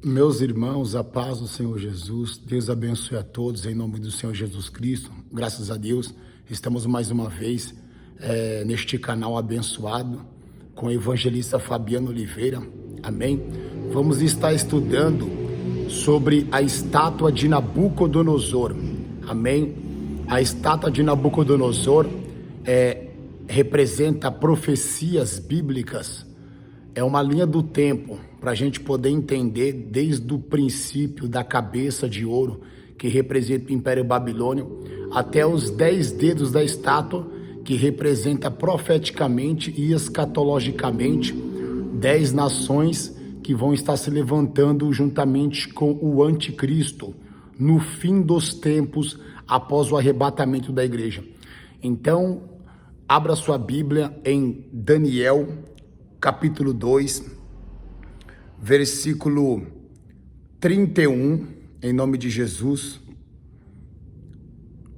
Meus irmãos, a paz do Senhor Jesus, Deus abençoe a todos em nome do Senhor Jesus Cristo. Graças a Deus, estamos mais uma vez neste canal abençoado com o evangelista Fabiano Oliveira, amém? Vamos estar estudando sobre a estátua de Nabucodonosor, amém? A estátua de Nabucodonosor representa profecias bíblicas, é uma linha do tempo para a gente poder entender desde o princípio da cabeça de ouro que representa o Império Babilônio até os 10 dedos da estátua que representa profeticamente e escatologicamente 10 nações que vão estar se levantando juntamente com o anticristo no fim dos tempos após o arrebatamento da igreja. Então, abra sua Bíblia em Daniel, capítulo 2, versículo 31, em nome de Jesus,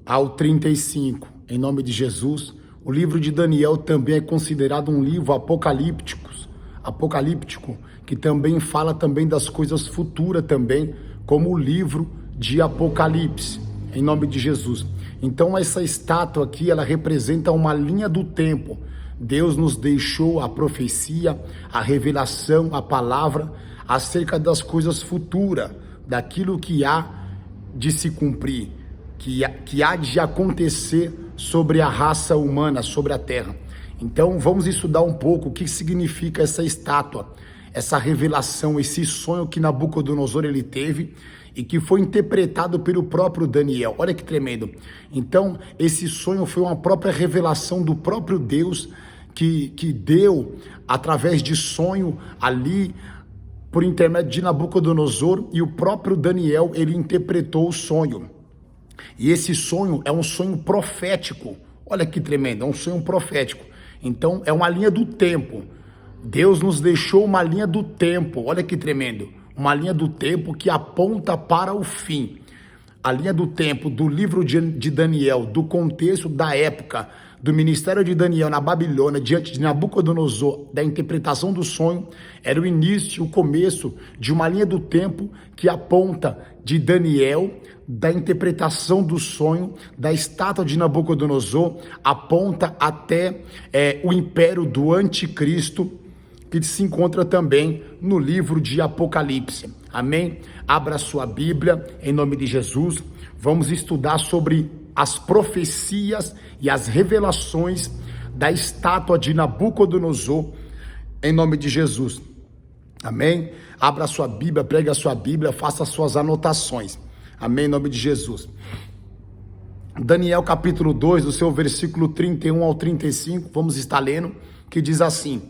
ao 35, em nome de Jesus. O livro de Daniel também é considerado um livro apocalíptico, que também fala também das coisas futuras também, como o livro de Apocalipse, em nome de Jesus. Então essa estátua aqui, ela representa uma linha do tempo. Deus nos deixou a profecia, a revelação, a palavra acerca das coisas futuras, daquilo que há de se cumprir, que há de acontecer sobre a raça humana, sobre a terra. Então vamos estudar um pouco o que significa essa estátua, essa revelação, esse sonho que Nabucodonosor ele teve e que foi interpretado pelo próprio Daniel. Olha que tremendo. Então esse sonho foi uma própria revelação do próprio Deus que deu através de sonho ali por intermédio de Nabucodonosor, e o próprio Daniel ele interpretou o sonho. E esse sonho é um sonho profético. Olha que tremendo, é um sonho profético. Então é uma linha do tempo. Deus nos deixou uma linha do tempo. Olha que tremendo, uma linha do tempo que aponta para o fim. A linha do tempo do livro de Daniel, do contexto da época do ministério de Daniel na Babilônia, diante de Nabucodonosor, da interpretação do sonho, era o início, o começo de uma linha do tempo que aponta de Daniel, da interpretação do sonho, da estátua de Nabucodonosor, aponta até o império do anticristo, que se encontra também no livro de Apocalipse. Amém? Abra sua Bíblia, em nome de Jesus. Vamos estudar sobre as profecias e as revelações da estátua de Nabucodonosor, em nome de Jesus. Amém? Abra sua Bíblia, pregue a sua Bíblia, faça as suas anotações. Amém? Em nome de Jesus. Daniel capítulo 2, do seu versículo 31 ao 35, vamos estar lendo, que diz assim: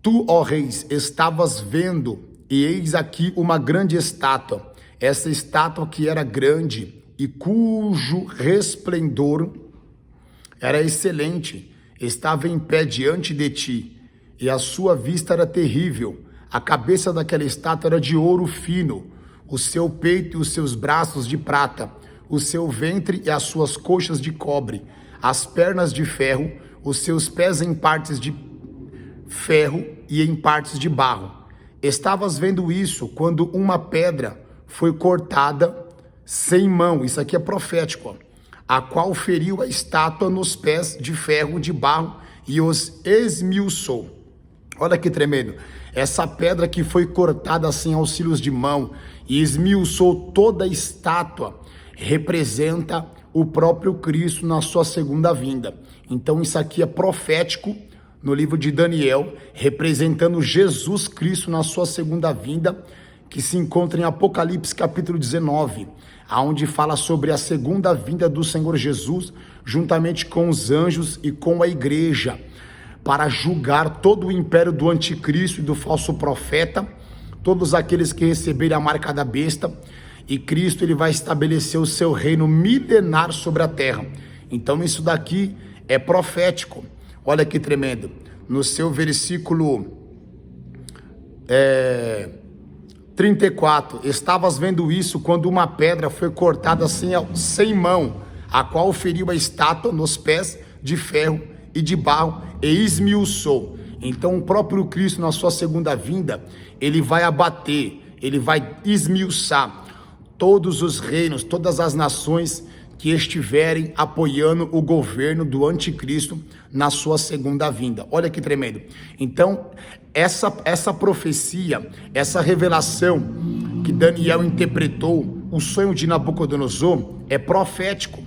Tu, ó reis, estavas vendo, e eis aqui uma grande estátua. Essa estátua que era grande e cujo resplendor era excelente, estava em pé diante de ti, e a sua vista era terrível. A cabeça daquela estátua era de ouro fino, o seu peito e os seus braços de prata, o seu ventre e as suas coxas de cobre, as pernas de ferro, os seus pés em partes de ferro e em partes de barro. Estavas vendo isso quando uma pedra foi cortada sem mão, isso aqui é profético, a qual feriu a estátua nos pés de ferro de barro e os esmiuçou. Olha que tremendo, essa pedra que foi cortada sem auxílios de mão e esmiuçou toda a estátua, representa o próprio Cristo na sua segunda vinda. Então isso aqui é profético no livro de Daniel, representando Jesus Cristo na sua segunda vinda, que se encontra em Apocalipse capítulo 19, aonde fala sobre a segunda vinda do Senhor Jesus, juntamente com os anjos e com a igreja, para julgar todo o império do anticristo e do falso profeta, todos aqueles que receberem a marca da besta, e Cristo ele vai estabelecer o seu reino milenar sobre a terra. Então isso daqui é profético. Olha que tremendo, no seu versículo 34, estavas vendo isso quando uma pedra foi cortada sem mão, a qual feriu a estátua nos pés de ferro e de barro e esmiuçou. Então o próprio Cristo na sua segunda vinda, ele vai abater, ele vai esmiuçar todos os reinos, todas as nações que estiverem apoiando o governo do anticristo na sua segunda vinda. Olha que tremendo. Então, essa profecia, essa revelação que Daniel interpretou, o sonho de Nabucodonosor, é profético.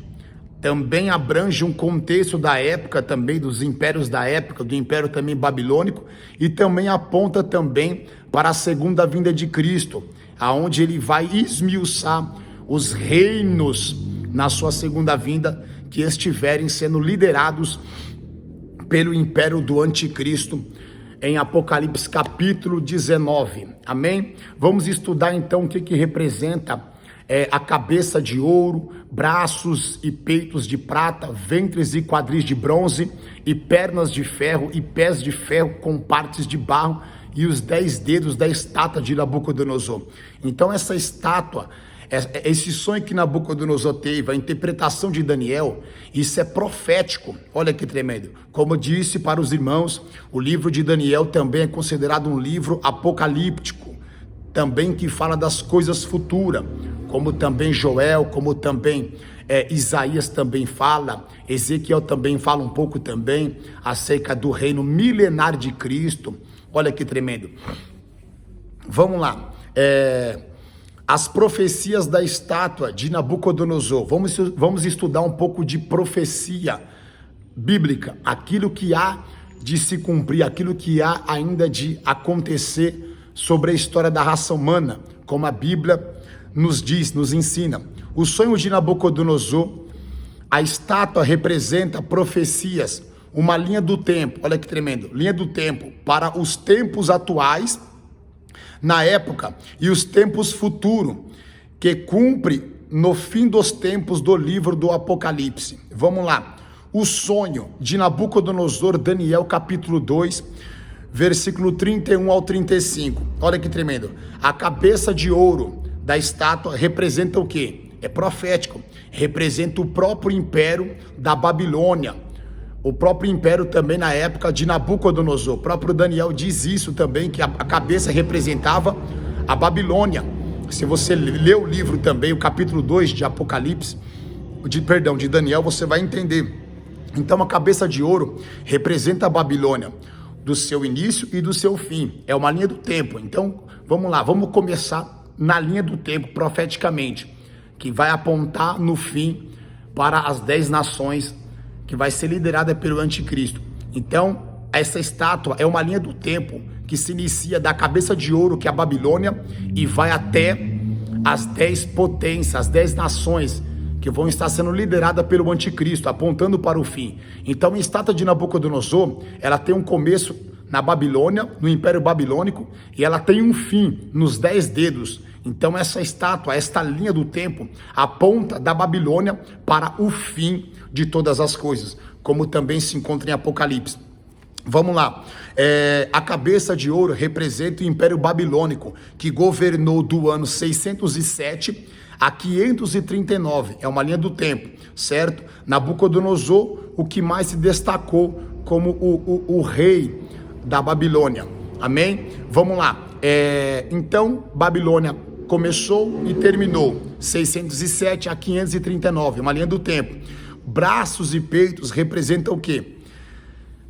Também abrange um contexto da época, também dos impérios da época, do império também babilônico, e também aponta também para a segunda vinda de Cristo, aonde ele vai esmiuçar os reinos na sua segunda vinda, que estiverem sendo liderados pelo império do anticristo, em Apocalipse capítulo 19, amém? Vamos estudar então o que representa a cabeça de ouro, braços e peitos de prata, ventres e quadris de bronze, e pernas de ferro e pés de ferro com partes de barro, e os 10 dedos da estátua de Nabucodonosor. Então essa estátua, esse sonho que Nabucodonosor teve, a interpretação de Daniel, isso é profético. Olha que tremendo. Como disse para os irmãos, o livro de Daniel também é considerado um livro apocalíptico, também que fala das coisas futuras, como também Joel, como também Isaías também fala, Ezequiel também fala um pouco também acerca do reino milenar de Cristo. Olha que tremendo. Vamos lá. As profecias da estátua de Nabucodonosor. Vamos estudar um pouco de profecia bíblica. Aquilo que há de se cumprir, aquilo que há ainda de acontecer sobre a história da raça humana, como a Bíblia nos diz, nos ensina. O sonho de Nabucodonosor, a estátua representa profecias, uma linha do tempo, olha que tremendo, linha do tempo para os tempos atuais, na época, e os tempos futuros, que cumpre no fim dos tempos do livro do Apocalipse. Vamos lá, o sonho de Nabucodonosor, Daniel capítulo 2, versículo 31 ao 35, olha que tremendo. A cabeça de ouro da estátua representa o quê? É profético, representa o próprio império da Babilônia, o próprio império também na época de Nabucodonosor. O próprio Daniel diz isso também, que a cabeça representava a Babilônia. Se você ler o livro também, o capítulo 2 de Apocalipse, de Daniel, você vai entender. Então a cabeça de ouro representa a Babilônia, do seu início e do seu fim. É uma linha do tempo. Então, vamos lá, vamos começar na linha do tempo, profeticamente, que vai apontar no fim para as 10 nações, que vai ser liderada pelo anticristo. Então, essa estátua é uma linha do tempo que se inicia da cabeça de ouro, que é a Babilônia, e vai até as 10 potências, as 10 nações que vão estar sendo lideradas pelo anticristo, apontando para o fim. Então, a estátua de Nabucodonosor, ela tem um começo na Babilônia, no Império Babilônico, e ela tem um fim nos 10 dedos. Então essa estátua, esta linha do tempo, aponta da Babilônia para o fim de todas as coisas, como também se encontra em Apocalipse. Vamos lá, a cabeça de ouro representa o Império Babilônico, que governou do ano 607 a 539, é uma linha do tempo, certo? Nabucodonosor, o que mais se destacou como o rei da Babilônia, amém? Vamos lá, então Babilônia começou e terminou 607 a 539, uma linha do tempo. Braços e peitos representam o quê?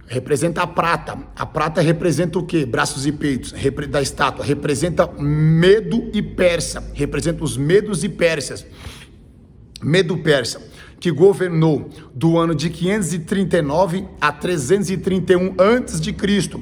Representa a prata. A prata representa o quê? Braços e peitos da estátua. Representa Medo e Pérsia. Representa os medos e pérsias. Medo persa, que governou do ano de 539 a 331 a.C.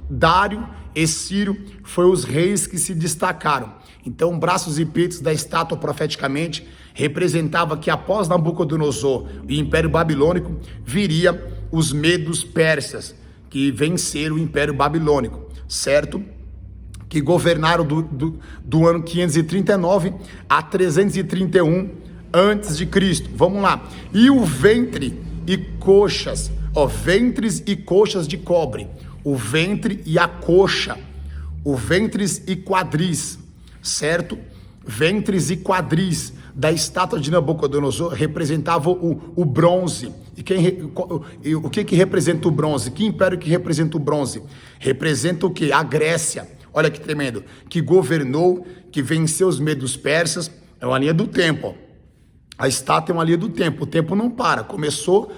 Dário e Ciro foram os reis que se destacaram. Então, braços e peitos da estátua profeticamente representava que após Nabucodonosor e Império Babilônico, viria os medos persas, que venceram o Império Babilônico, certo? Que governaram do ano 539 a 331 antes de Cristo. Vamos lá. E o ventre e coxas, ventres e coxas de cobre. O ventre e a coxa, o ventres e quadris, certo? Ventres e quadris da estátua de Nabucodonosor representavam o bronze. E o que representa o bronze? Que império que representa o bronze? Representa o que? A Grécia. olha que tremendo, que governou, que venceu os medos persas, é uma linha do tempo, ó. A estátua é uma linha do tempo, o tempo não para, começou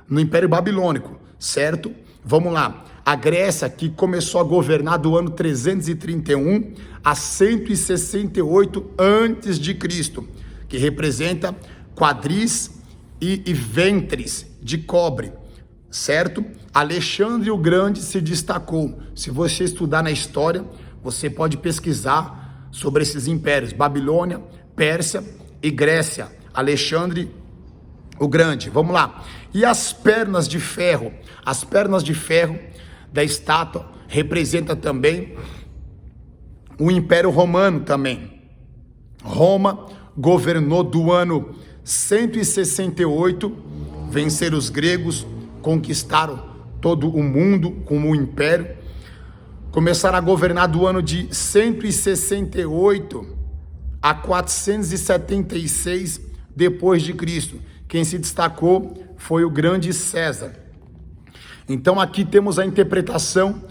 no Império Babilônico, certo? Vamos lá, a Grécia que começou a governar do ano 331 a 168 antes de Cristo, que representa quadris e ventres de cobre, certo? Alexandre o Grande se destacou. Se você estudar na história, você pode pesquisar sobre esses impérios, Babilônia, Pérsia e Grécia. Alexandre o Grande, vamos lá. E as pernas de ferro da estátua representa também o Império Romano também. Roma governou do ano 168, venceram os gregos, conquistaram todo o mundo como um império, começaram a governar do ano de 168 a 476 depois de Cristo. Quem se destacou foi o grande César. Então aqui temos a interpretação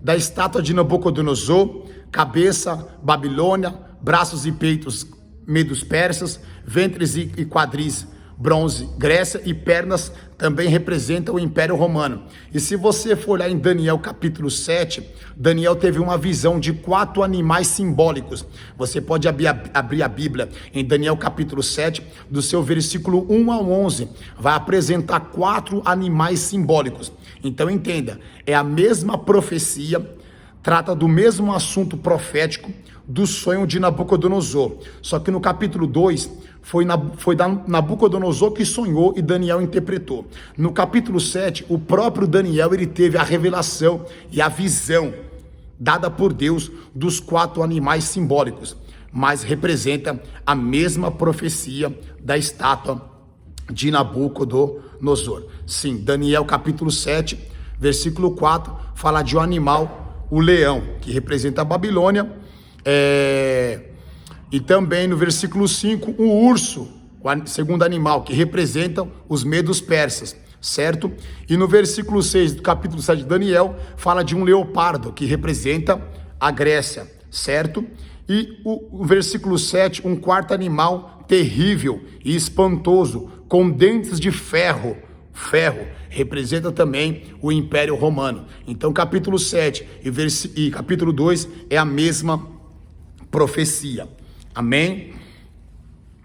da estátua de Nabucodonosor: cabeça, Babilônia, braços e peitos, medos persas, ventres e quadris, bronze, Grécia, e pernas também representam o Império Romano. E se você for olhar em Daniel capítulo 7, Daniel teve uma visão de 4 animais simbólicos. Você pode abrir a Bíblia em Daniel capítulo 7, do seu versículo 1 ao 11, vai apresentar 4 animais simbólicos. Então entenda, é a mesma profecia, trata do mesmo assunto profético do sonho de Nabucodonosor. Só que no capítulo 2, foi Nabucodonosor que sonhou e Daniel interpretou. No capítulo 7, o próprio Daniel ele teve a revelação e a visão dada por Deus dos 4 animais simbólicos, mas representa a mesma profecia da estátua de Nabucodonosor. Sim, Daniel capítulo 7, versículo 4, fala de um animal, o leão, que representa a Babilônia, e também no versículo 5, o urso, o segundo animal, que representa os medos persas, certo? E no versículo 6 do capítulo 7 de Daniel, fala de um leopardo, que representa a Grécia, certo? E o versículo 7, um quarto animal terrível e espantoso, com dentes de ferro, representa também o Império Romano. Então capítulo 7 e capítulo 2 é a mesma profecia. Amém?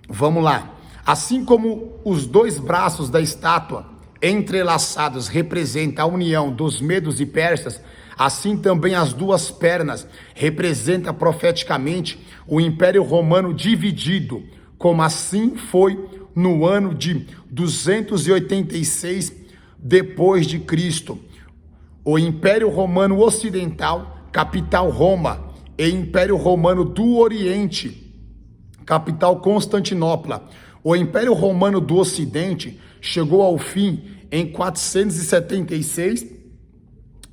Vamos lá. Assim como os 2 braços da estátua entrelaçados representam a união dos medos e persas, assim também as 2 pernas representam profeticamente o Império Romano dividido, como assim foi no ano de 286 depois de Cristo. O Império Romano Ocidental, capital Roma, e Império Romano do Oriente, capital Constantinopla. O Império Romano do Ocidente chegou ao fim em 476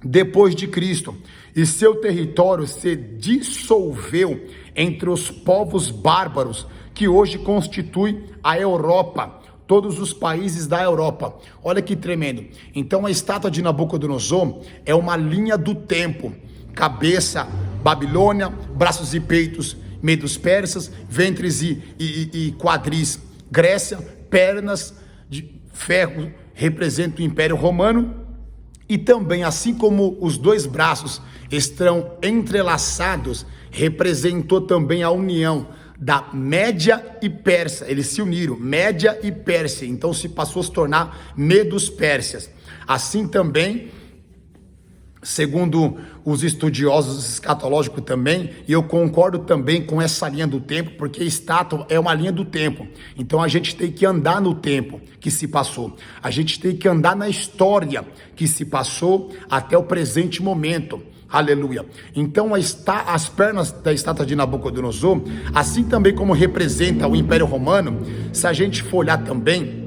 depois de Cristo, e seu território se dissolveu entre os povos bárbaros que hoje constituem a Europa, todos os países da Europa. Olha que tremendo. Então a estátua de Nabucodonosor é uma linha do tempo: cabeça, Babilônia, braços e peitos, medos persas, ventres e quadris, Grécia, pernas de ferro, representa o Império Romano. E também, assim como os 2 braços estão entrelaçados, representou também a união da Média e Pérsia. Eles se uniram, Média e Pérsia, então se passou a se tornar medos persas. Assim também, segundo os estudiosos escatológicos também, e eu concordo também com essa linha do tempo, porque estátua é uma linha do tempo. Então a gente tem que andar no tempo que se passou, a gente tem que andar na história que se passou até o presente momento. Aleluia. Então as pernas da estátua de Nabucodonosor, assim também como representa o Império Romano, se a gente for olhar também,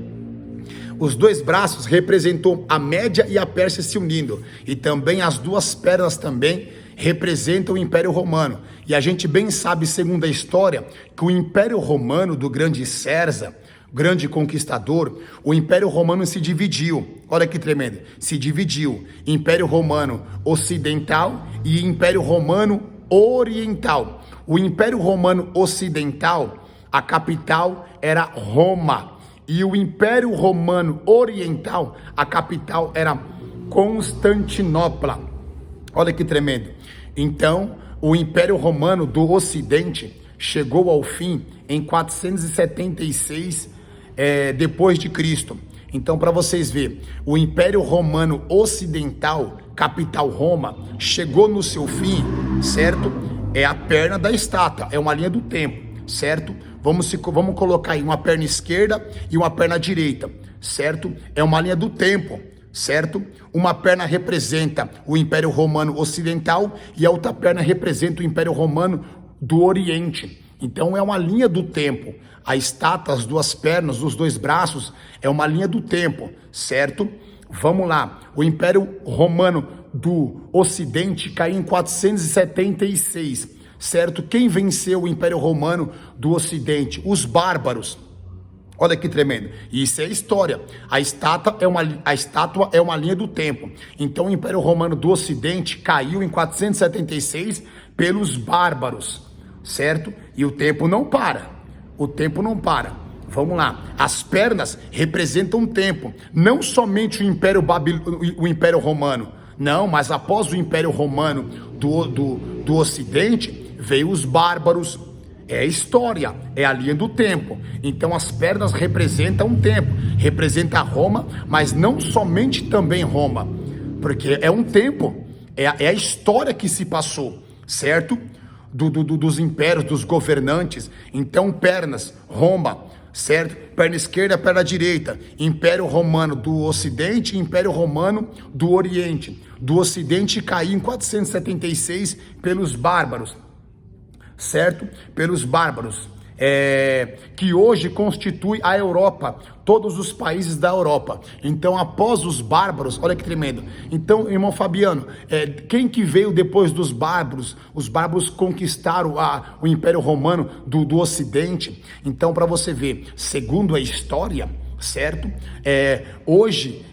os 2 braços representam a Média e a Pérsia se unindo, e também as 2 pernas também representam o Império Romano. E a gente bem sabe, segundo a história, que o Império Romano do grande César grande conquistador, o Império Romano se dividiu. Olha que tremendo. Se dividiu. Império Romano Ocidental e Império Romano Oriental. O Império Romano Ocidental, a capital era Roma. E o Império Romano Oriental, a capital era Constantinopla. Olha que tremendo. Então, o Império Romano do Ocidente chegou ao fim em 476 depois de Cristo. Então, para vocês verem, o Império Romano Ocidental, capital Roma, chegou no seu fim, certo? É a perna da estátua, é uma linha do tempo, certo? Vamos colocar aí uma perna esquerda e uma perna direita, certo? É uma linha do tempo, certo? Uma perna representa o Império Romano Ocidental e a outra perna representa o Império Romano do Oriente. Então é uma linha do tempo. A estátua, as duas pernas, os dois braços, é uma linha do tempo, certo? Vamos lá. O Império Romano do Ocidente caiu em 476, certo? Quem venceu o Império Romano do Ocidente? Os bárbaros. Olha que tremendo. Isso é história. A estátua é uma linha do tempo. Então o Império Romano do Ocidente caiu em 476 pelos bárbaros, certo? E o tempo não para. O tempo não para. Vamos lá. As pernas representam o tempo. Não somente o Império Romano. Não, mas após o Império Romano do Ocidente, veio os bárbaros. É história, é a linha do tempo. Então as pernas representam um tempo, representa Roma, mas não somente também Roma, porque é um tempo, é a história que se passou, certo? Dos impérios, dos governantes. Então pernas, Roma, certo? Perna esquerda, perna direita. Império Romano do Ocidente, Império Romano do Oriente. Do Ocidente caiu em 476 pelos bárbaros, certo? Pelos bárbaros, que hoje constitui a Europa, todos os países da Europa. Então, após os bárbaros, olha que tremendo. Então, irmão Fabiano, quem que veio depois dos bárbaros? Os bárbaros conquistaram o Império Romano do Ocidente. Então, para você ver, segundo a história, certo? Hoje,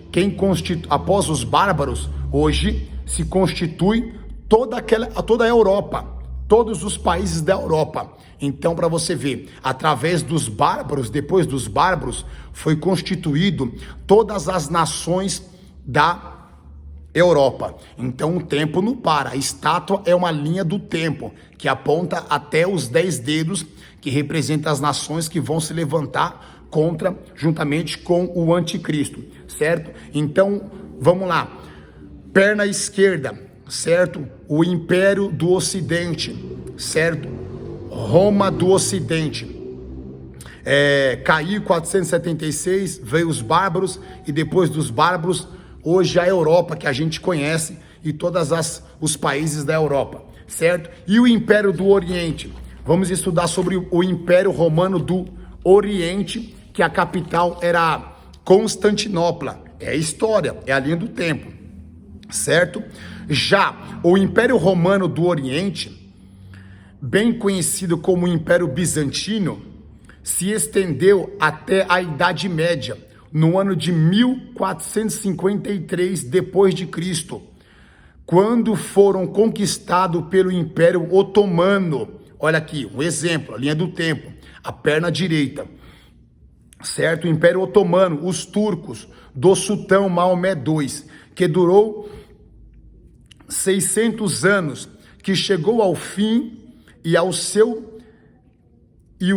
após os bárbaros, hoje se constitui toda a Europa, todos os países da Europa. Então, para você ver, através dos bárbaros, depois dos bárbaros, foi constituído todas as nações da Europa. Então, o tempo não para. A estátua é uma linha do tempo, que aponta até os 10 dedos, que representa as nações que vão se levantar juntamente com o anticristo, certo? Então, vamos lá. Perna esquerda, certo? O Império do Ocidente, certo? Roma do Ocidente. Caiu em 476, veio os bárbaros, e depois dos bárbaros, hoje a Europa, que a gente conhece, e todos os países da Europa, certo? E o Império do Oriente. Vamos estudar sobre o Império Romano do Oriente, que a capital era Constantinopla. É a história, é a linha do tempo, certo? Já o Império Romano do Oriente, bem conhecido como Império Bizantino, se estendeu até a Idade Média, no ano de 1453 depois de Cristo, quando foram conquistados pelo Império Otomano. Olha aqui, um exemplo, a linha do tempo, a perna direita, certo? O Império Otomano, os turcos, do Sultão Maomé II, que durou 600 anos, que chegou ao fim, e o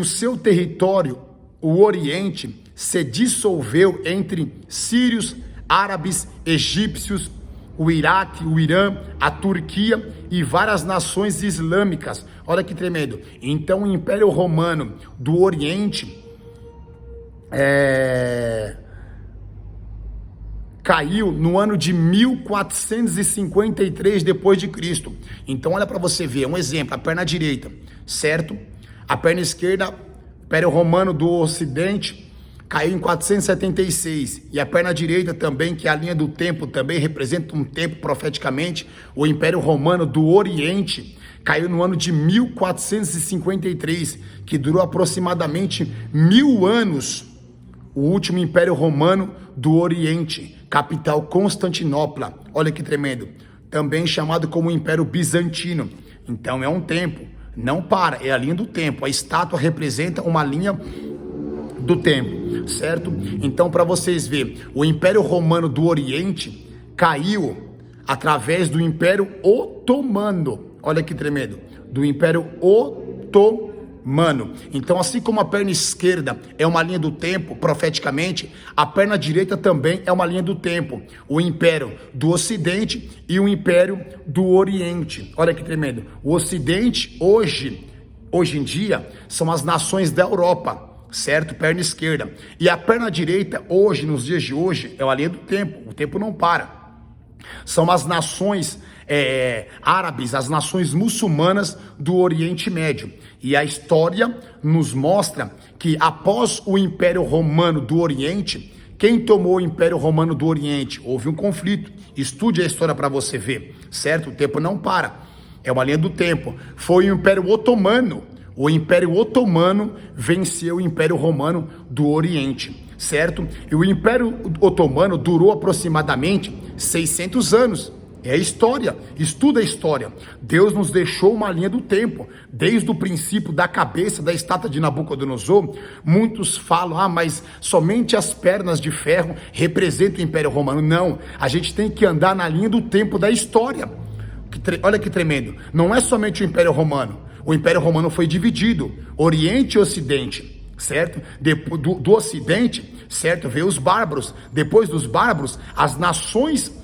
seu território, o Oriente, se dissolveu entre sírios, árabes, egípcios, o Iraque, o Irã, a Turquia e várias nações islâmicas. Olha que tremendo. Então o Império Romano do Oriente caiu no ano de 1453 depois de Cristo. Então olha para você ver, um exemplo, a perna direita, certo? A perna esquerda, Império Romano do Ocidente, caiu em 476. E a perna direita também, que é a linha do tempo, também representa um tempo profeticamente, o Império Romano do Oriente, caiu no ano de 1453, que durou aproximadamente 1000 anos, o último Império Romano do Oriente, capital Constantinopla. Olha que tremendo. Também chamado como Império Bizantino. Então é um tempo, não para, é a linha do tempo. A estátua representa uma linha do tempo, certo? Então, para vocês verem, o Império Romano do Oriente caiu através do Império Otomano. Olha que tremendo, do Império Otomano. Então, assim como a perna esquerda é uma linha do tempo, profeticamente, a perna direita também é uma linha do tempo. O Império do Ocidente e o Império do Oriente. Olha que tremendo. O Ocidente, hoje em dia, são as nações da Europa, certo? Perna esquerda. E a perna direita, hoje, nos dias de hoje, é uma linha do tempo. O tempo não para. São as nações árabes, as nações muçulmanas do Oriente Médio. E a história nos mostra que após o Império Romano do Oriente, quem tomou o Império Romano do Oriente? Houve um conflito. Estude a história para você ver, certo? O tempo não para. É uma linha do tempo. Foi o Império Otomano. O Império Otomano venceu o Império Romano do Oriente, certo? E o Império Otomano durou aproximadamente 600 anos. É a história, estuda a história. Deus nos deixou uma linha do tempo, desde o princípio da cabeça da estátua de Nabucodonosor. Muitos falam, mas somente as pernas de ferro representam o Império Romano. Não, a gente tem que andar na linha do tempo da história. Olha que tremendo, não é somente o Império Romano. O Império Romano foi dividido, Oriente e Ocidente, certo? Do Ocidente, certo, veio os bárbaros. Depois dos bárbaros, as nações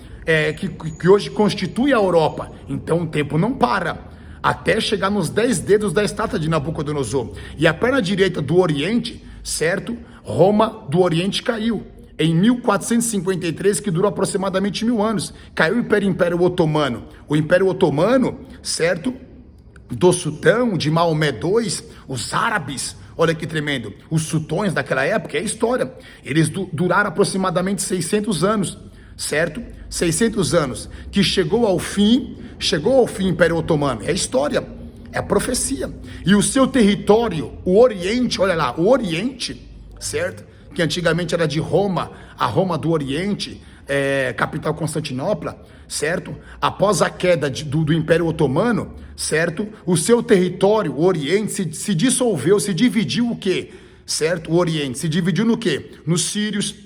que hoje constituem a Europa. Então o tempo não para, até chegar nos 10 dedos da estátua de Nabucodonosor. E a perna direita do Oriente, certo? Roma do Oriente caiu. Em 1453, que durou aproximadamente 1000 anos, caiu o Império Otomano. O Império Otomano, certo? Do Sultão, de Maomé II, os árabes, olha que tremendo, os sultões daquela época, é a história. Eles duraram aproximadamente 600 anos, certo? 600 anos, que chegou ao fim o Império Otomano, é a história, é a profecia. E o seu território, o Oriente, olha lá, o Oriente, certo? Que antigamente era de Roma, a Roma do Oriente, capital Constantinopla, certo? Após a queda do Império Otomano, certo? O seu território, o Oriente, se dissolveu, se dividiu o quê? Certo? O Oriente se dividiu no quê? Nos sírios.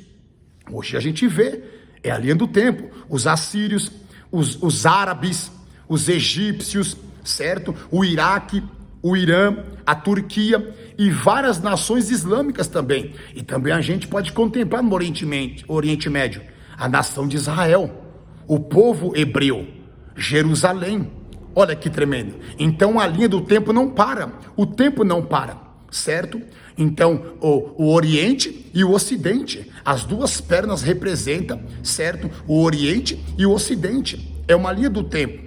Hoje a gente vê, é a linha do tempo. Os assírios, os árabes, os egípcios, certo? O Iraque, o Irã, a Turquia e várias nações islâmicas também. E também a gente pode contemplar no Oriente Médio a nação de Israel, o povo hebreu, Jerusalém. Olha que tremendo. Então a linha do tempo não para, o tempo não para, certo? Então o Oriente e o Ocidente, as duas pernas representam, certo? O Oriente e o Ocidente, é uma linha do tempo,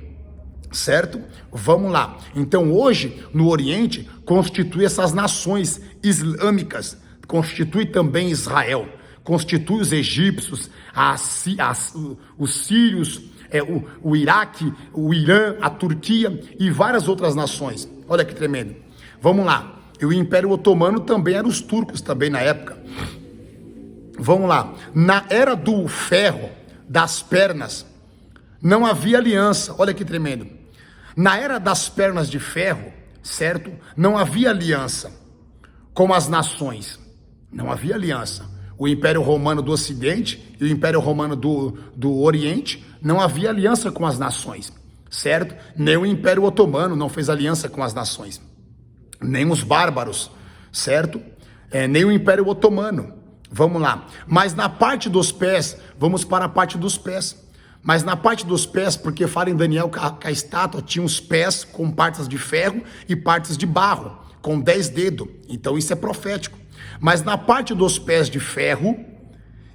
certo? Vamos lá. Então hoje no Oriente constitui essas nações islâmicas, constitui também Israel, constitui os egípcios, os sírios, o Iraque, o Irã, a Turquia e várias outras nações. Olha que tremendo. Vamos lá. E o Império Otomano também eram os turcos também na época. Vamos lá. Na era do ferro, das pernas, não havia aliança. Olha que tremendo. Na era das pernas de ferro, certo? Não havia aliança com as nações. Não havia aliança. O Império Romano do Ocidente e o Império Romano do Oriente, não havia aliança com as nações, certo? Nem o Império Otomano não fez aliança com as nações, nem os bárbaros, certo? Nem o Império Otomano. Vamos lá. Mas na parte dos pés, vamos para a parte dos pés. Mas na parte dos pés, porque fala em Daniel que a estátua tinha os pés com partes de ferro e partes de barro, com 10 dedos. Então isso é profético. Mas na parte dos pés de ferro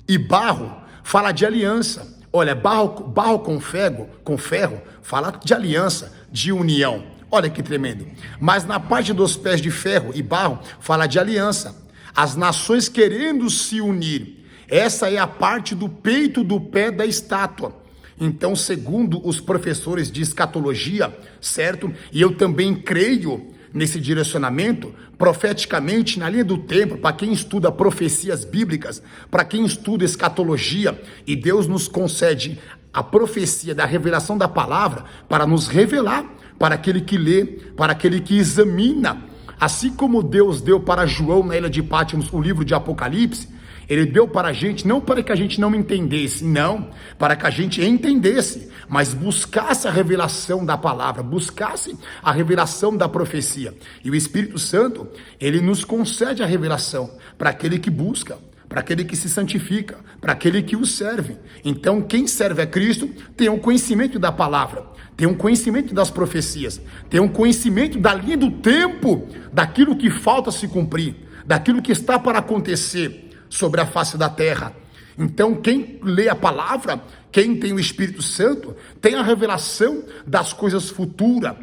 e barro, fala de aliança. Olha, barro com ferro, fala de aliança, de união. Olha que tremendo. Mas na parte dos pés de ferro e barro, fala de aliança. As nações querendo se unir. Essa é a parte do peito do pé da estátua. Então, segundo os professores de escatologia, certo? E eu também creio nesse direcionamento, profeticamente, na linha do tempo, para quem estuda profecias bíblicas, para quem estuda escatologia, e Deus nos concede a profecia da revelação da palavra para nos revelar, para aquele que lê, para aquele que examina. Assim como Deus deu para João na ilha de Patmos o livro de Apocalipse, ele deu para a gente, não para que a gente não entendesse, não, para que a gente entendesse, mas buscasse a revelação da palavra, buscasse a revelação da profecia. E o Espírito Santo, ele nos concede a revelação para aquele que busca, para aquele que se santifica, para aquele que o serve. Então, quem serve a Cristo tem um conhecimento da palavra, tem um conhecimento das profecias, tem um conhecimento da linha do tempo, daquilo que falta se cumprir, daquilo que está para acontecer sobre a face da terra. Então, quem lê a palavra, quem tem o Espírito Santo, tem a revelação das coisas futuras,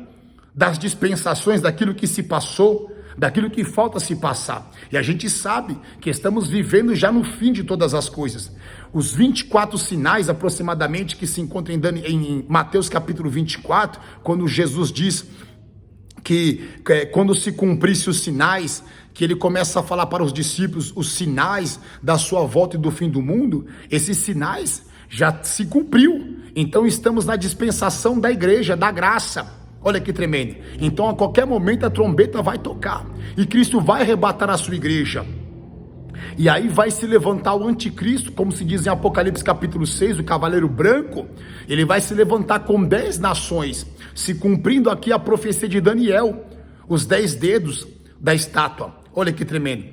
das dispensações, daquilo que se passou, daquilo que falta se passar. E a gente sabe que estamos vivendo já no fim de todas as coisas. Os 24 sinais aproximadamente que se encontram em Mateus capítulo 24, quando Jesus diz que quando se cumprisse os sinais, que ele começa a falar para os discípulos os sinais da sua volta e do fim do mundo, esses sinais já se cumpriu. Então estamos na dispensação da igreja, da graça. Olha que tremendo. Então a qualquer momento a trombeta vai tocar e Cristo vai arrebatar a sua igreja. E aí vai se levantar o anticristo, como se diz em Apocalipse capítulo 6, o cavaleiro branco. Ele vai se levantar com 10 nações, se cumprindo aqui a profecia de Daniel, os 10 dedos da estátua. Olha que tremendo.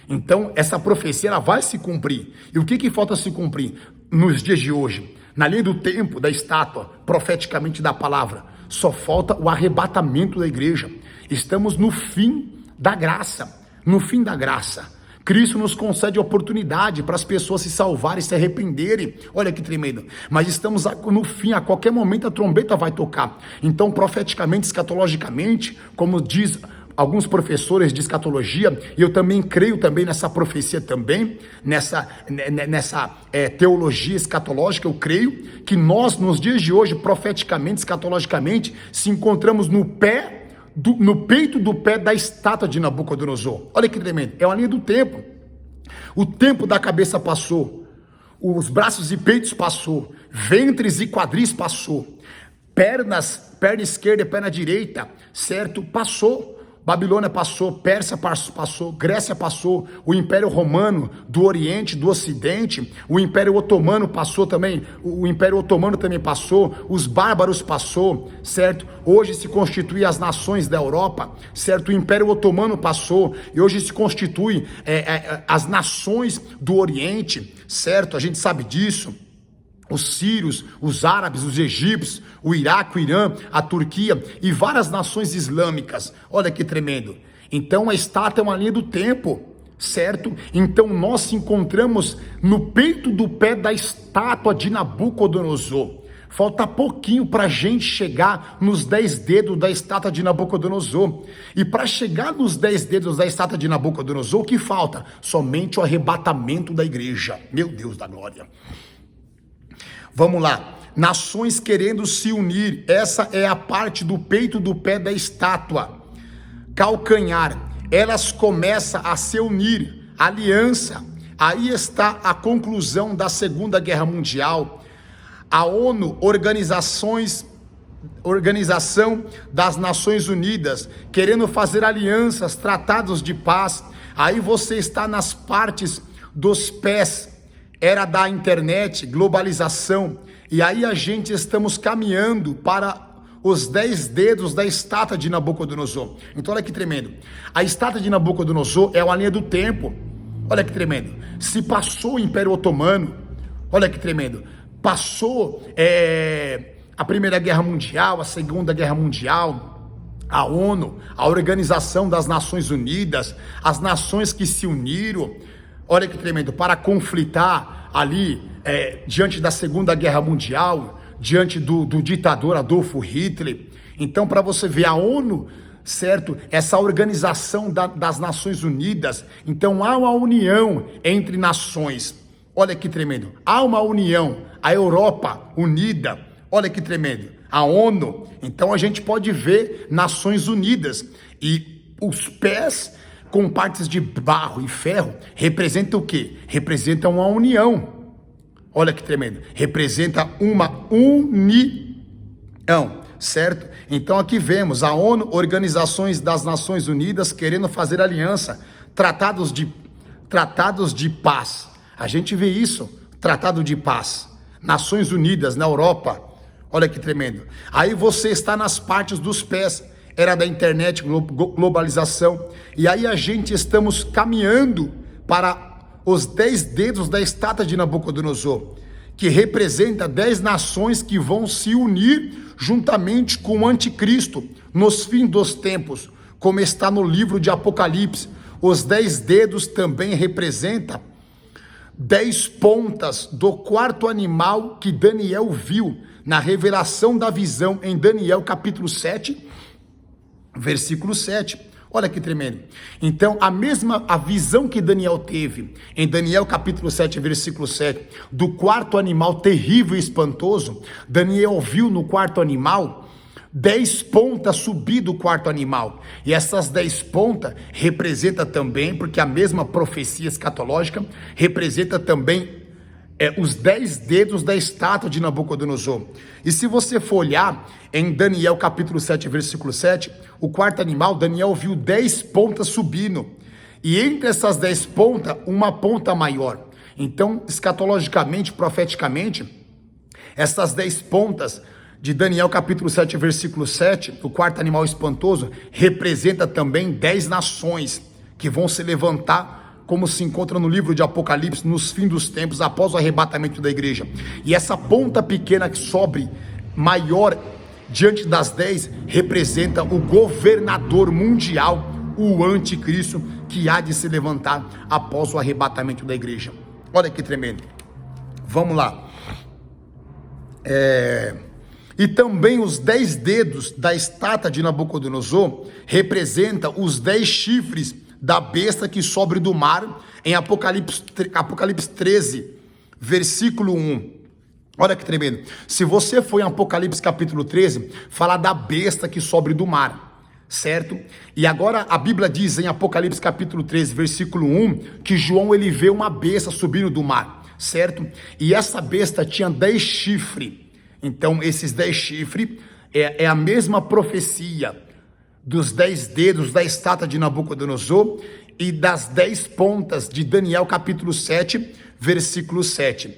Então essa profecia ela vai se cumprir. E o que falta se cumprir nos dias de hoje? Na linha do tempo da estátua, profeticamente da palavra, só falta o arrebatamento da igreja. Estamos no fim da graça, no fim da graça. Cristo nos concede oportunidade para as pessoas se salvarem, se arrependerem. Olha que tremendo. Mas estamos no fim, a qualquer momento a trombeta vai tocar. Então, profeticamente, escatologicamente, como diz alguns professores de escatologia, e eu também creio também nessa profecia também, nessa teologia escatológica, eu creio que nós, nos dias de hoje, profeticamente, escatologicamente, se encontramos no peito do pé da estátua de Nabucodonosor. Olha que tremendo, é uma linha do tempo. O tempo da cabeça passou, os braços e peitos passou, ventres e quadris passou, perna esquerda e perna direita, certo? Passou. Babilônia passou, Pérsia passou, Grécia passou, o Império Romano do Oriente, do Ocidente, o Império Otomano passou também, o Império Otomano também passou, os bárbaros passou, certo? Hoje se constituem as nações da Europa, certo? O Império Otomano passou e hoje se constituem as nações do Oriente, certo? A gente sabe disso. Os sírios, os árabes, os egípcios, o Iraque, o Irã, a Turquia e várias nações islâmicas. Olha que tremendo. Então a estátua é uma linha do tempo, certo? Então nós se encontramos no peito do pé da estátua de Nabucodonosor. Falta pouquinho para a gente chegar nos 10 dedos da estátua de Nabucodonosor. E para chegar nos 10 dedos da estátua de Nabucodonosor, o que falta? Somente o arrebatamento da igreja. Meu Deus da glória. Vamos lá, nações querendo se unir, essa é a parte do peito do pé da estátua, calcanhar, elas começam a se unir, aliança, aí está a conclusão da Segunda Guerra Mundial, a ONU, Organização das Nações Unidas, querendo fazer alianças, tratados de paz, aí você está nas partes dos pés, era da internet, globalização, e aí a gente estamos caminhando para os 10 dedos da estátua de Nabucodonosor. Então olha que tremendo, a estátua de Nabucodonosor é uma linha do tempo, olha que tremendo, se passou o Império Otomano, olha que tremendo, passou a Primeira Guerra Mundial, a Segunda Guerra Mundial, a ONU, a Organização das Nações Unidas, as nações que se uniram, olha que tremendo, para conflitar ali, diante da Segunda Guerra Mundial, diante do ditador Adolfo Hitler. Então, para você ver, a ONU, certo? Essa organização das Nações Unidas, então há uma união entre nações. Olha que tremendo, há uma união, a Europa unida, olha que tremendo. a ONU. Então a gente pode ver Nações Unidas, e os pés com partes de barro e ferro representam o quê? Representam uma união. Olha que tremendo. Representa uma união, certo? Então aqui vemos a ONU, Organizações das Nações Unidas, querendo fazer aliança, tratados de paz. A gente vê isso, tratado de paz. Nações Unidas na Europa. Olha que tremendo. Aí você está nas partes dos pés. Era da internet, globalização. E aí a gente estamos caminhando para os 10 dedos da estátua de Nabucodonosor, que representa 10 nações que vão se unir juntamente com o anticristo nos fins dos tempos, como está no livro de Apocalipse. Os 10 dedos também representam 10 pontas do quarto animal que Daniel viu na revelação da visão em Daniel capítulo 7, versículo 7. Olha que tremendo. Então, a visão que Daniel teve em Daniel capítulo 7, versículo 7, do quarto animal terrível e espantoso, Daniel viu no quarto animal 10 pontas subir do quarto animal. E essas 10 pontas representa também, porque a mesma profecia escatológica representa também os 10 dedos da estátua de Nabucodonosor. E se você for olhar em Daniel capítulo 7, versículo 7, o quarto animal, Daniel viu 10 pontas subindo. E entre essas 10 pontas, uma ponta maior. Então, escatologicamente, profeticamente, essas 10 pontas de Daniel capítulo 7, versículo 7, o quarto animal espantoso, representa também 10 nações que vão se levantar, como se encontra no livro de Apocalipse, nos fins dos tempos, após o arrebatamento da igreja. E essa ponta pequena que sobe, maior, diante das 10, representa o governador mundial, o anticristo, que há de se levantar após o arrebatamento da igreja. Olha que tremendo. Vamos lá. E também os 10 dedos da estátua de Nabucodonosor representam os 10 chifres da besta que sobe do mar, em Apocalipse 13, versículo 1. Olha que tremendo. Se você for em Apocalipse capítulo 13, fala da besta que sobe do mar, certo? E agora a Bíblia diz em Apocalipse capítulo 13, versículo 1, que João ele vê uma besta subindo do mar, certo? E essa besta tinha 10 chifres. Então esses 10 chifres é a mesma profecia dos 10 dedos da estátua de Nabucodonosor e das 10 pontas de Daniel capítulo 7, versículo 7.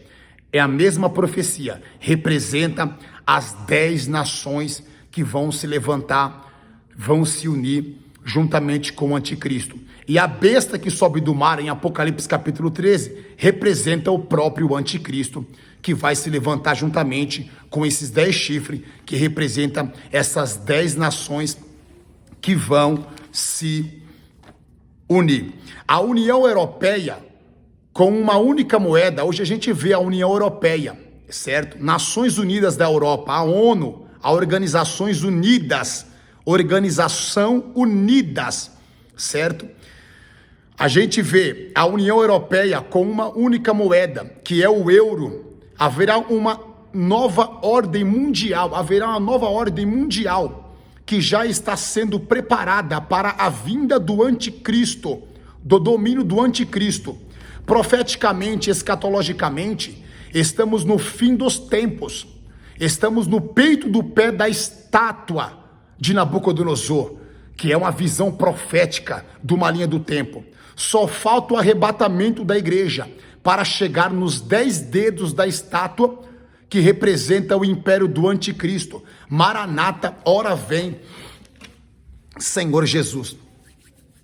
É a mesma profecia, representa as 10 nações que vão se levantar, vão se unir juntamente com o anticristo. E a besta que sobe do mar em Apocalipse capítulo 13 representa o próprio anticristo, que vai se levantar juntamente com esses 10 chifres, que representam essas 10 nações que vão se unir. A União Europeia, com uma única moeda, hoje a gente vê a União Europeia, certo? Nações Unidas da Europa, a ONU, a Organizações Unidas, certo? A gente vê a União Europeia com uma única moeda, que é o euro. Haverá uma nova ordem mundial, que já está sendo preparada para a vinda do anticristo, do domínio do anticristo. Profeticamente, escatologicamente, estamos no fim dos tempos, estamos no peito do pé da estátua de Nabucodonosor, que é uma visão profética de uma linha do tempo. Só falta o arrebatamento da igreja para chegar nos 10 dedos da estátua, que representa o império do anticristo. Maranata, ora vem, Senhor Jesus.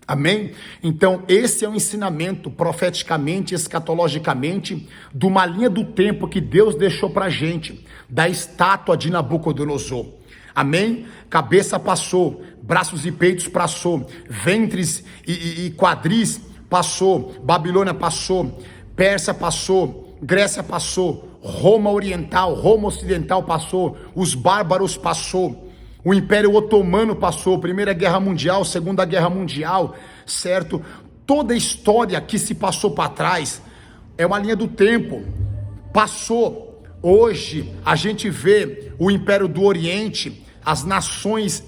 Amém? Então esse é o ensinamento profeticamente, escatologicamente, de uma linha do tempo que Deus deixou pra gente, da estátua de Nabucodonosor. Amém? Cabeça passou, braços e peitos passou, ventres e quadris passou, Babilônia passou, Pérsia passou, Grécia passou, Roma Oriental, Roma Ocidental passou, os bárbaros passou, o Império Otomano passou, Primeira Guerra Mundial, Segunda Guerra Mundial, certo? Toda a história que se passou para trás é uma linha do tempo, passou. Hoje a gente vê o Império do Oriente, as nações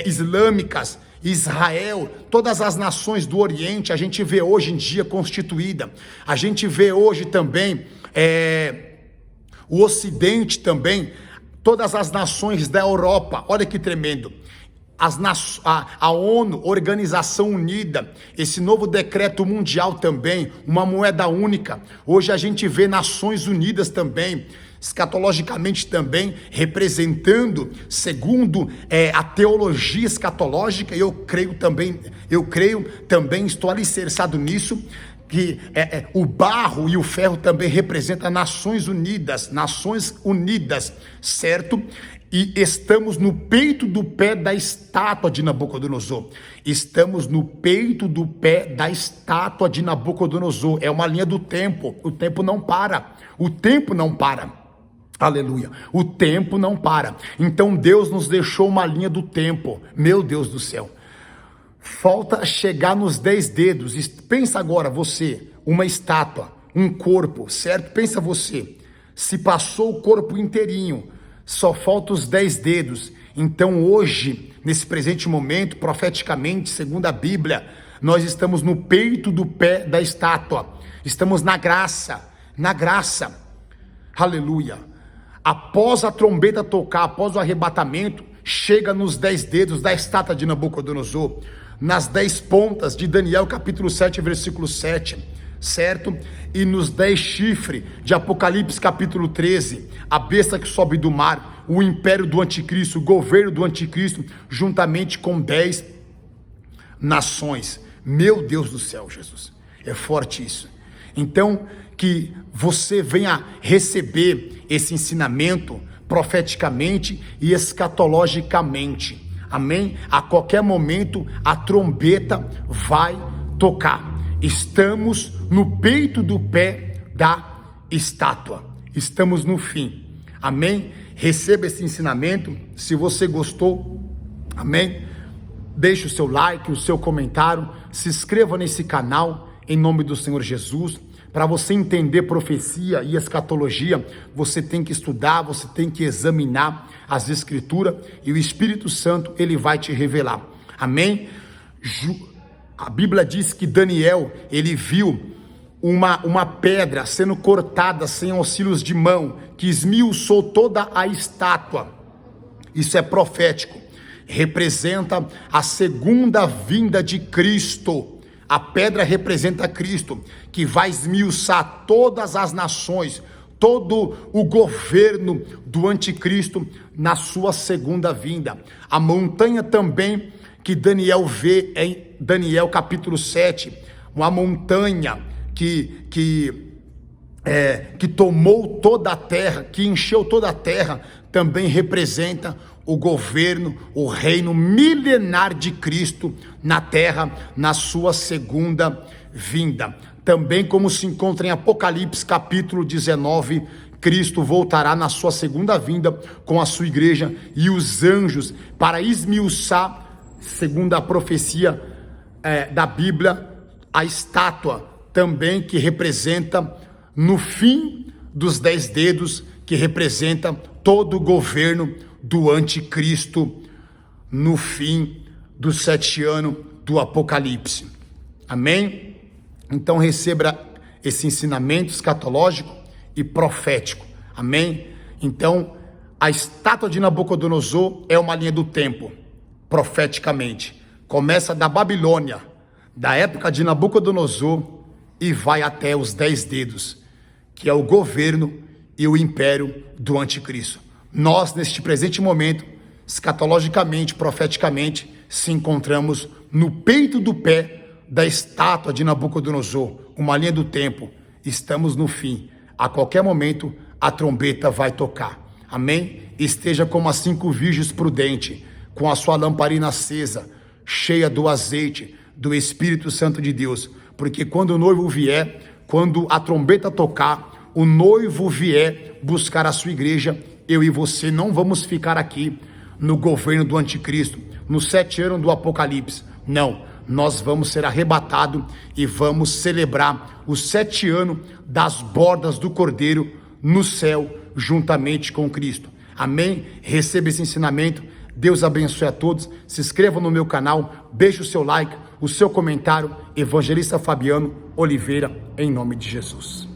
islâmicas, Israel, todas as nações do Oriente, a gente vê hoje em dia constituída. A gente vê hoje também o Ocidente também, todas as nações da Europa. Olha que tremendo. A ONU, Organização Unida, esse novo decreto mundial também, uma moeda única. Hoje a gente vê Nações Unidas também, escatologicamente também, representando, segundo a teologia escatológica. Eu creio também, estou alicerçado nisso, que o barro e o ferro também representam Nações Unidas, certo? E estamos no peito do pé da estátua de Nabucodonosor. Estamos no peito do pé da estátua de Nabucodonosor. É uma linha do tempo. O tempo não para. O tempo não para. Aleluia. O tempo não para. Então Deus nos deixou uma linha do tempo. Meu Deus do céu. Falta chegar nos 10 dedos. Pensa agora você, uma estátua, um corpo, certo? Pensa você. Se passou o corpo inteirinho, só falta os 10 dedos. Então hoje, nesse presente momento, profeticamente, segundo a Bíblia, nós estamos no peito do pé da estátua. Estamos na graça. Aleluia. Após a trombeta tocar, após o arrebatamento, chega nos 10 dedos da estátua de Nabucodonosor, nas 10 pontas de Daniel capítulo 7, versículo 7, certo? E nos 10 chifres de Apocalipse capítulo 13, a besta que sobe do mar, o império do anticristo, o governo do anticristo, juntamente com 10 nações. Meu Deus do céu, Jesus, é forte isso. Então, que você venha receber esse ensinamento profeticamente e escatologicamente. Amém? A qualquer momento a trombeta vai tocar. Estamos no peito do pé da estátua. Estamos no fim. Amém? Receba esse ensinamento. Se você gostou, amém? Deixe o seu like, o seu comentário. Se inscreva nesse canal em nome do Senhor Jesus. Para você entender profecia e escatologia, você tem que estudar, você tem que examinar as Escrituras e o Espírito Santo, ele vai te revelar. Amém? A Bíblia diz que Daniel, ele viu uma pedra sendo cortada sem auxílios de mão, que esmiuçou toda a estátua. Isso é profético. Representa a segunda vinda de Cristo. A pedra representa Cristo, que vai esmiuçar todas as nações, todo o governo do anticristo na sua segunda vinda. A montanha também que Daniel vê em Daniel capítulo 7, uma montanha que tomou toda a terra, que encheu toda a terra, também representa o governo, o reino milenar de Cristo na terra, na sua segunda vinda. Também como se encontra em Apocalipse capítulo 19, Cristo voltará na sua segunda vinda com a sua igreja e os anjos para esmiuçar, segundo a profecia da Bíblia, a estátua também que representa no fim dos 10 dedos, que representa todo o governo do anticristo no fim dos 7 anos do Apocalipse. Amém? Então receba esse ensinamento escatológico e profético. Amém? Então a estátua de Nabucodonosor é uma linha do tempo, profeticamente. Começa da Babilônia, da época de Nabucodonosor, e vai até os 10 dedos, que é o governo e o império do anticristo. Nós, neste presente momento, escatologicamente, profeticamente, se encontramos no peito do pé da estátua de Nabucodonosor, uma linha do tempo. Estamos no fim. A qualquer momento, a trombeta vai tocar. Amém? Esteja como as 5 virgens prudentes, com a sua lamparina acesa, cheia do azeite, do Espírito Santo de Deus. Porque quando o noivo vier, quando a trombeta tocar, o noivo vier buscar a sua igreja, eu e você não vamos ficar aqui no governo do anticristo, nos 7 anos do Apocalipse. Não, nós vamos ser arrebatados e vamos celebrar os 7 anos das bordas do Cordeiro no céu juntamente com Cristo. Amém? Receba esse ensinamento. Deus abençoe a todos. Se inscreva no meu canal. Deixe o seu like, o seu comentário. Evangelista Fabiano Oliveira, em nome de Jesus.